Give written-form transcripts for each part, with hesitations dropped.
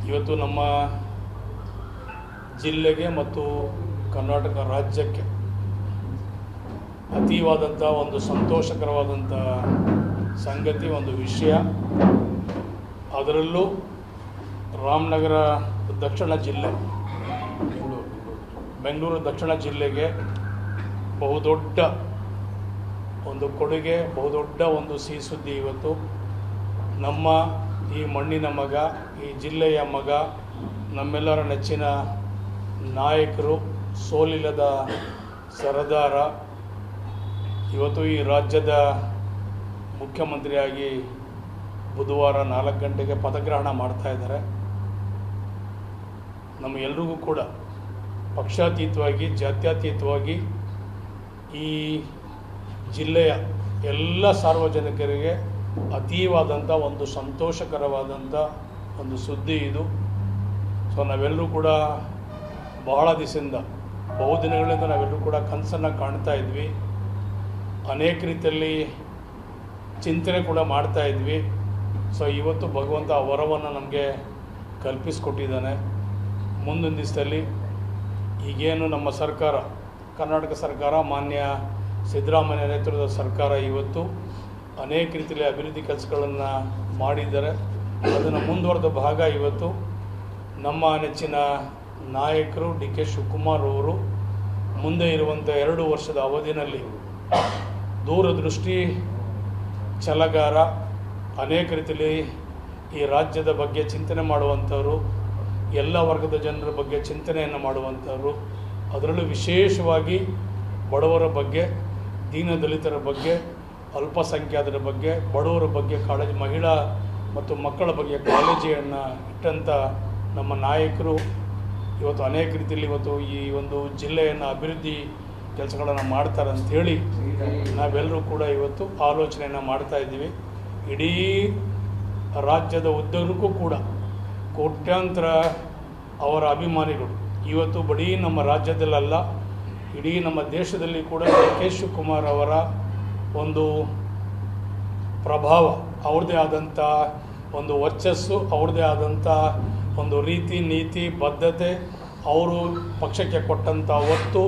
ಇವತ್ತು ನಮ್ಮ ಜಿಲ್ಲೆಗೆ ಮತ್ತು ಕರ್ನಾಟಕ ರಾಜ್ಯಕ್ಕೆ ಅತೀವಾದಂಥ ಒಂದು ಸಂತೋಷಕರವಾದಂಥ ಸಂಗತಿ, ಒಂದು ವಿಷಯ. ಅದರಲ್ಲೂ ರಾಮನಗರ ದಕ್ಷಿಣ ಜಿಲ್ಲೆ, ಬೆಂಗಳೂರು ದಕ್ಷಿಣ ಜಿಲ್ಲೆಗೆ ಬಹುದೊಡ್ಡ ಒಂದು ಕೊಡುಗೆ, ಬಹುದೊಡ್ಡ ಒಂದು ಸಿಹಿ ಸುದ್ದಿ. ಇವತ್ತು ನಮ್ಮ ಈ ಮಣ್ಣಿನ ಮಗ, ಈ ಜಿಲ್ಲೆಯ ಮಗ, ನಮ್ಮೆಲ್ಲರ ನೆಚ್ಚಿನ ನಾಯಕರು, ಸೋಲಿಲ್ಲದ ಸರದಾರ, ಇವತ್ತು ಈ ರಾಜ್ಯದ ಮುಖ್ಯಮಂತ್ರಿಯಾಗಿ ಬುಧವಾರ 4 ಗಂಟೆಗೆ ಪದಗ್ರಹಣ ಮಾಡ್ತಾ ಇದ್ದಾರೆ. ನಮಗೆಲ್ರಿಗೂ ಕೂಡ ಪಕ್ಷಾತೀತವಾಗಿ, ಜಾತ್ಯತೀತವಾಗಿ ಈ ಜಿಲ್ಲೆಯ ಎಲ್ಲ ಸಾರ್ವಜನಿಕರಿಗೆ ಅತೀವಾದಂಥ ಒಂದು ಸಂತೋಷಕರವಾದಂಥ ಒಂದು ಸುದ್ದಿ ಇದು. ಸೊ ನಾವೆಲ್ಲರೂ ಕೂಡ ಬಹಳ ದಿವಸದಿಂದ, ಬಹುದಿನಗಳಿಂದ ನಾವೆಲ್ಲರೂ ಕೂಡ ಕನಸನ್ನು ಕಾಣ್ತಾ ಇದ್ವಿ, ಅನೇಕ ರೀತಿಯಲ್ಲಿ ಚಿಂತನೆ ಕೂಡ ಮಾಡ್ತಾ ಇದ್ವಿ. ಸೊ ಇವತ್ತು ಭಗವಂತ ಆ ವರವನ್ನು ನಮಗೆ ಕಲ್ಪಿಸಿಕೊಟ್ಟಿದ್ದಾನೆ. ಮುಂದಿನ ದಿವಸದಲ್ಲಿ ಈಗೇನು ನಮ್ಮ ಸರ್ಕಾರ, ಕರ್ನಾಟಕ ಸರ್ಕಾರ, ಮಾನ್ಯ ಸಿದ್ದರಾಮಯ್ಯ ನೇತೃತ್ವದ ಸರ್ಕಾರ ಇವತ್ತು ಅನೇಕ ರೀತಿಯಲ್ಲಿ ಅಭಿವೃದ್ಧಿ ಕೆಲಸಗಳನ್ನು ಮಾಡಿದ್ದಾರೆ. ಅದನ್ನು ಮುಂದುವರೆದ ಭಾಗ ಇವತ್ತು ನಮ್ಮ ನೆಚ್ಚಿನ ನಾಯಕರು ಡಿ ಕೆ ಶಿವಕುಮಾರ್ ಅವರು ಮುಂದೆ ಇರುವಂಥ 2 ವರ್ಷದ ಅವಧಿಯಲ್ಲಿ ದೂರದೃಷ್ಟಿ, ಛಲಗಾರ, ಅನೇಕ ರೀತಿಯಲ್ಲಿ ಈ ರಾಜ್ಯದ ಬಗ್ಗೆ ಚಿಂತನೆ ಮಾಡುವಂಥವರು, ಎಲ್ಲ ವರ್ಗದ ಜನರ ಬಗ್ಗೆ ಚಿಂತನೆಯನ್ನು ಮಾಡುವಂಥವರು, ಅದರಲ್ಲೂ ವಿಶೇಷವಾಗಿ ಬಡವರ ಬಗ್ಗೆ, ದೀನದಲಿತರ ಬಗ್ಗೆ, ಅಲ್ಪಸಂಖ್ಯಾತರ ಬಗ್ಗೆ, ಬಡವರ ಬಗ್ಗೆ ಕಾಳಜಿ, ಮಹಿಳಾ ಮತ್ತು ಮಕ್ಕಳ ಬಗ್ಗೆ ಕಾಳಜಿಯನ್ನು ಇಟ್ಟಂಥ ನಮ್ಮ ನಾಯಕರು ಇವತ್ತು ಅನೇಕ ರೀತಿಯಲ್ಲಿ ಇವತ್ತು ಈ ಒಂದು ಜಿಲ್ಲೆಯನ್ನು ಅಭಿವೃದ್ಧಿ ಕೆಲಸಗಳನ್ನು ಮಾಡ್ತಾರೆ ಅಂಥೇಳಿ ನಾವೆಲ್ಲರೂ ಕೂಡ ಇವತ್ತು ಆಲೋಚನೆಯನ್ನು ಮಾಡ್ತಾ ಇದ್ದೀವಿ. ಇಡೀ ರಾಜ್ಯದ ಉದ್ದಕ್ಕೂ ಕೂಡ ಕೋಟ್ಯಾಂತರ ಅವರ ಅಭಿಮಾನಿಗಳು ಇವತ್ತು ಬರೀ ನಮ್ಮ ರಾಜ್ಯದಲ್ಲ, ಇಡೀ ನಮ್ಮ ದೇಶದಲ್ಲಿ ಕೂಡ ಡಿ ಕೆ ಶಿವಕುಮಾರ್ ಅವರ ಒಂದು ಪ್ರಭಾವ, ಅವ್ರದ್ದೇ ಆದಂಥ ಒಂದು ವರ್ಚಸ್ಸು, ಅವ್ರದ್ದೇ ಆದಂಥ ಒಂದು ರೀತಿ ನೀತಿ ಬದ್ಧತೆ, ಅವರು ಪಕ್ಷಕ್ಕೆ ಕೊಟ್ಟಂಥ ಒತ್ತು,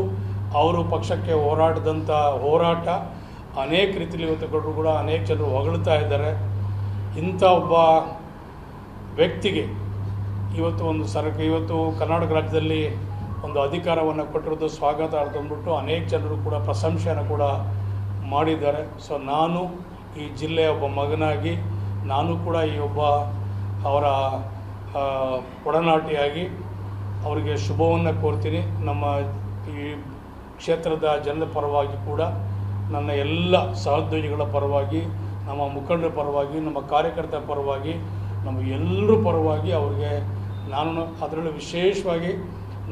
ಅವರು ಪಕ್ಷಕ್ಕೆ ಹೋರಾಡಿದಂಥ ಹೋರಾಟ, ಅನೇಕ ರೀತಿಯಲ್ಲಿ ಇವತ್ತುಗಳು ಕೂಡ ಅನೇಕ ಜನರು ಹೊಗಳ್ತಾ ಇದ್ದಾರೆ. ಇಂಥ ಒಬ್ಬ ವ್ಯಕ್ತಿಗೆ ಇವತ್ತು ಒಂದು ಇವತ್ತು ಕರ್ನಾಟಕ ರಾಜ್ಯದಲ್ಲಿ ಒಂದು ಅಧಿಕಾರವನ್ನು ಕೊಟ್ಟಿರೋದು ಸ್ವಾಗತ ಅಂತಂದ್ಬಿಟ್ಟು ಅನೇಕ ಜನರು ಕೂಡ ಪ್ರಶಂಸೆಯನ್ನು ಕೂಡ ಮಾಡಿದ್ದಾರೆ. ಸೊ ನಾನು ಈ ಜಿಲ್ಲೆಯ ಒಬ್ಬ ಮಗನಾಗಿ, ನಾನು ಕೂಡ ಈ ಒಬ್ಬ ಅವರ ಒಡನಾಟಿಯಾಗಿ ಅವರಿಗೆ ಶುಭವನ್ನು ಕೋರ್ತೀನಿ. ನಮ್ಮ ಈ ಕ್ಷೇತ್ರದ ಜನರ ಪರವಾಗಿ ಕೂಡ, ನನ್ನ ಎಲ್ಲ ಸಹೋದ್ಯೋಗಿಗಳ ಪರವಾಗಿ, ನಮ್ಮ ಮುಖಂಡರ ಪರವಾಗಿ, ನಮ್ಮ ಕಾರ್ಯಕರ್ತರ ಪರವಾಗಿ, ನಮ್ಮ ಎಲ್ಲರ ಪರವಾಗಿ ಅವರಿಗೆ ನಾನು, ಅದರಲ್ಲೂ ವಿಶೇಷವಾಗಿ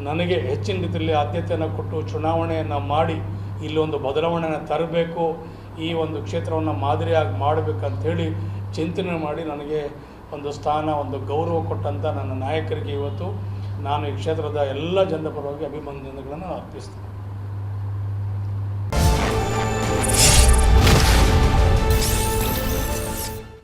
ನನಗೆ ಹೆಚ್ಚಿನ ರೀತಿಯಲ್ಲಿ ಆದ್ಯತೆಯನ್ನು ಕೊಟ್ಟು ಚುನಾವಣೆಯನ್ನು ಮಾಡಿ ಇಲ್ಲೊಂದು ಬದಲಾವಣೆಯನ್ನು ತರಬೇಕು, ಈ ಒಂದು ಕ್ಷೇತ್ರವನ್ನು ಮಾದರಿಯಾಗಿ ಮಾಡಬೇಕಂಥೇಳಿ ಚಿಂತನೆ ಮಾಡಿ ನನಗೆ ಒಂದು ಸ್ಥಾನ, ಒಂದು ಗೌರವ ಕೊಟ್ಟಂಥ ನನ್ನ ನಾಯಕರಿಗೆ ಇವತ್ತು ನಾನು ಈ ಕ್ಷೇತ್ರದ ಎಲ್ಲ ಜನರ ಪರವಾಗಿ ಅಭಿನಂದನೆಗಳನ್ನು ಅರ್ಪಿಸ್ತೀನಿ.